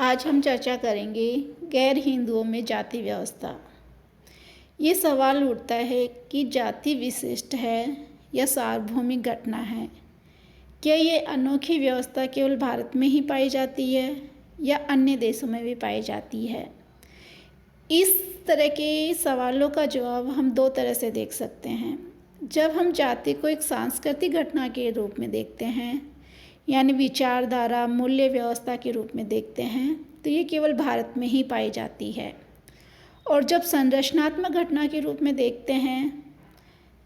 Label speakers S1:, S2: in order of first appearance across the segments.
S1: आज हम चर्चा करेंगे गैर हिंदुओं में जाति व्यवस्था। ये सवाल उठता है कि जाति विशिष्ट है या सार्वभौमिक घटना है। क्या ये अनोखी व्यवस्था केवल भारत में ही पाई जाती है या अन्य देशों में भी पाई जाती है? इस तरह के सवालों का जवाब हम दो तरह से देख सकते हैं। जब हम जाति को एक सांस्कृतिक घटना के रूप में देखते हैं, यानी विचारधारा मूल्य व्यवस्था के रूप में देखते हैं, तो ये केवल भारत में ही पाई जाती है। और जब संरचनात्मक घटना के रूप में देखते हैं,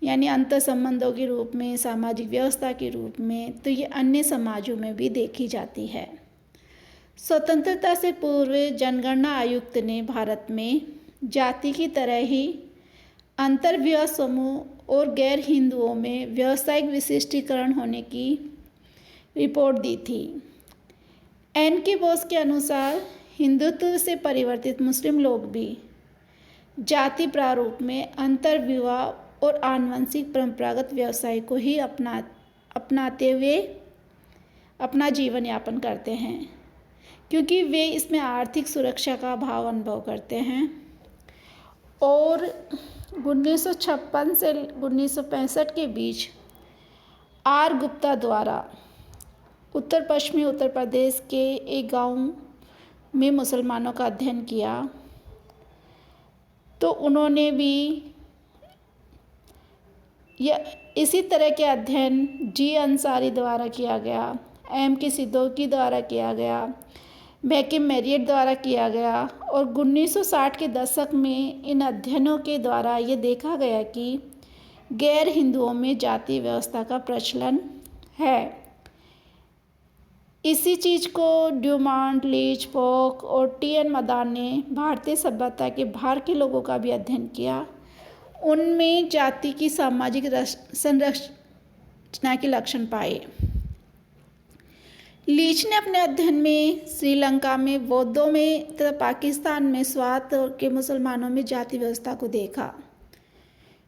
S1: यानी अंतर संबंधों के रूप में, सामाजिक व्यवस्था के रूप में, तो ये अन्य समाजों में भी देखी जाती है। स्वतंत्रता से पूर्व जनगणना आयुक्त ने भारत में जाति की तरह ही अंतर्विवाह समूह और गैर हिंदुओं में व्यावसायिक विशिष्टीकरण होने की रिपोर्ट दी थी। एन के बोस के अनुसार हिंदुत्व से परिवर्तित मुस्लिम लोग भी जाति प्रारूप में अंतर्विवाह और आनुवंशिक परंपरागत व्यवसाय को ही अपनाते हुए अपना जीवन यापन करते हैं, क्योंकि वे इसमें आर्थिक सुरक्षा का भाव अनुभव करते हैं। और 1956 से 1965 के बीच आर गुप्ता द्वारा उत्तर पश्चिमी उत्तर प्रदेश के एक गांव में मुसलमानों का अध्ययन किया, तो उन्होंने भी इसी तरह के अध्ययन जी अंसारी द्वारा किया गया, एम के सिद्दीकी द्वारा किया गया, मैकिम मैरियट द्वारा किया गया। और 1960 के दशक में इन अध्ययनों के द्वारा ये देखा गया कि गैर हिंदुओं में जाति व्यवस्था का प्रचलन है। इसी चीज़ को ड्यूमांट, लीच, पोक और टी.एन. मदान ने भारतीय सभ्यता के बाहर के लोगों का भी अध्ययन किया। उनमें जाति की सामाजिक संरचना के लक्षण पाए। लीच ने अपने अध्ययन में श्रीलंका में बौद्धों में तथा पाकिस्तान में स्वात के मुसलमानों में जाति व्यवस्था को देखा।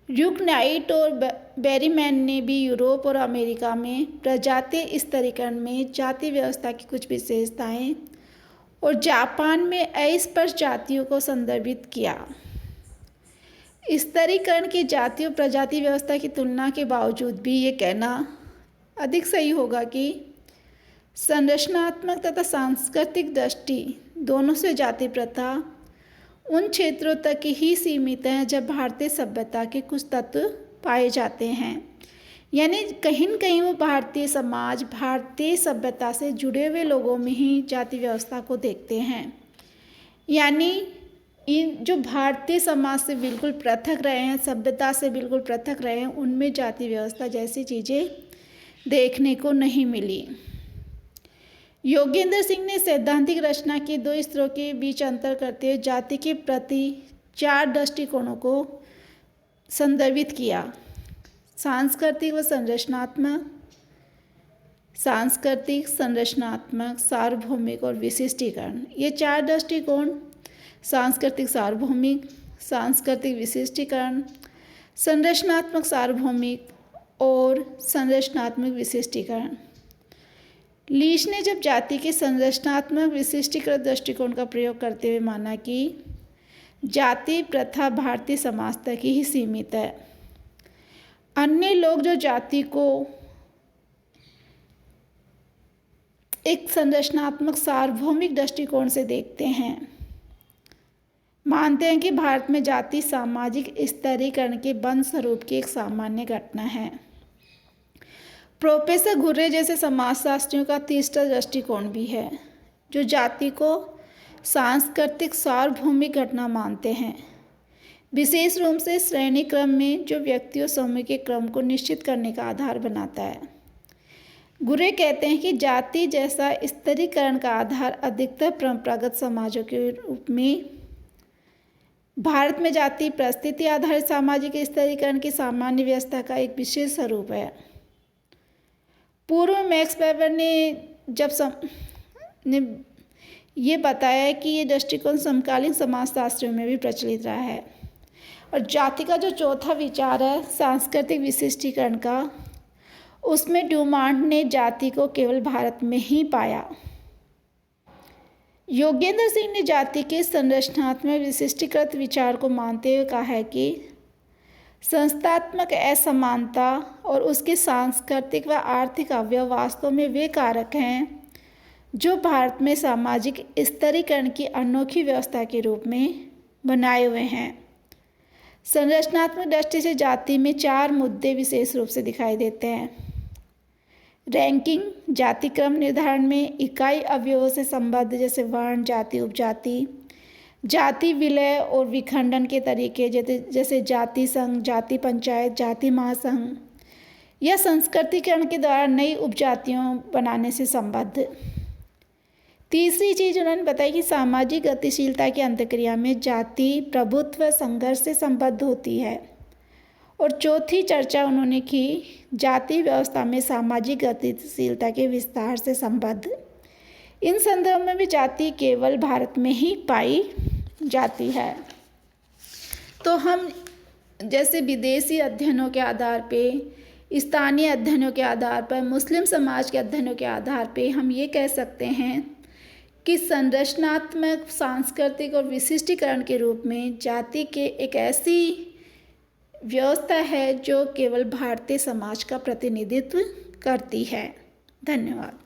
S1: ड्यूक नाइट और बेरीमैन ने भी यूरोप और अमेरिका में प्रजातीय स्तरीकरण में जाति व्यवस्था की कुछ विशेषताएं और जापान में अस्पष्ट जातियों को संदर्भित किया। स्तरीकरण की जाति और प्रजाति व्यवस्था की तुलना के बावजूद भी ये कहना अधिक सही होगा कि संरचनात्मक तथा सांस्कृतिक दृष्टि दोनों से जाति प्रथा उन क्षेत्रों तक ही सीमित हैं जब भारतीय सभ्यता के कुछ तत्व पाए जाते हैं, यानी कहीं न कहीं वो भारतीय समाज, भारतीय सभ्यता से जुड़े हुए लोगों में ही जाति व्यवस्था को देखते हैं। यानी इन जो भारतीय समाज से बिल्कुल पृथक रहे हैं, सभ्यता से बिल्कुल पृथक रहे हैं, उनमें जाति व्यवस्था जैसी चीज़ें देखने को नहीं मिली। योगेंद्र सिंह ने सैद्धांतिक रचना के दो स्तरों के बीच अंतर करते हुए जाति के प्रति 4 दृष्टिकोणों को संदर्भित किया: सांस्कृतिक व संरचनात्मक, सार्वभौमिक और विशिष्टीकरण। ये 4 दृष्टिकोण सांस्कृतिक सार्वभौमिक, सांस्कृतिक विशिष्टीकरण, संरचनात्मक सार्वभौमिक और संरचनात्मक विशिष्टीकरण। लीच ने जब जाति के संरचनात्मक विशिष्टीकृत दृष्टिकोण का प्रयोग करते हुए माना कि जाति प्रथा भारतीय समाज तक ही सीमित है, अन्य लोग जो जाति को एक संरचनात्मक सार्वभौमिक दृष्टिकोण से देखते हैं, मानते हैं कि भारत में जाति सामाजिक स्तरीकरण के बंद स्वरूप की एक सामान्य घटना है। प्रोफेसर घुर्रे जैसे समाजशास्त्रियों का तीसरा दृष्टिकोण भी है, जो जाति को सांस्कृतिक सार्वभौमिक घटना मानते हैं, विशेष रूप से श्रेणी क्रम में जो व्यक्तियों समूह के क्रम को निश्चित करने का आधार बनाता है। घुर्रे कहते हैं कि जाति जैसा स्तरीकरण का आधार अधिकतर परंपरागत समाजों के रूप में भारत में जाति परिस्थिति आधारित सामाजिक स्तरीकरण की सामान्य व्यवस्था का एक विशेष स्वरूप है। पूर्व में मैक्स वेबर ने ये बताया कि ये दृष्टिकोण समकालीन समाजशास्त्रियों में भी प्रचलित रहा है। और जाति का जो चौथा विचार है सांस्कृतिक विशिष्टीकरण का, उसमें ड्यूमांट ने जाति को केवल भारत में ही पाया। योगेंद्र सिंह ने जाति के संरचनात्मक विशिष्टीकृत विचार को मानते हुए कहा है कि संस्थात्मक असमानता और उसके सांस्कृतिक व आर्थिक अवयव वास्तव में वे कारक हैं जो भारत में सामाजिक स्तरीकरण की अनोखी व्यवस्था के रूप में बनाए हुए हैं। संरचनात्मक दृष्टि से जाति में 4 मुद्दे विशेष रूप से दिखाई देते हैं। रैंकिंग, जाति क्रम निर्धारण में इकाई अवयवों से संबद्ध जैसे वर्ण, जाति, उपजाति, जाति विलय और विखंडन के तरीके जैसे जाति संघ, जाति पंचायत, जाति महासंघ या संस्कृतिकरण के द्वारा नई उपजातियों बनाने से संबद्ध। तीसरी चीज़ उन्होंने बताई कि सामाजिक गतिशीलता की अंतक्रिया में जाति प्रभुत्व संघर्ष से संबद्ध होती है। और चौथी चर्चा उन्होंने की जाति व्यवस्था में सामाजिक गतिशीलता के विस्तार से संबद्ध। इन संदर्भ में भी जाति केवल भारत में ही पाई जाती है। तो हम जैसे विदेशी अध्ययनों के आधार पे, स्थानीय अध्ययनों के आधार पर, मुस्लिम समाज के अध्ययनों के आधार पे हम ये कह सकते हैं कि संरचनात्मक, सांस्कृतिक और विशिष्टीकरण के रूप में जाति के एक ऐसी व्यवस्था है जो केवल भारतीय समाज का प्रतिनिधित्व करती है। धन्यवाद।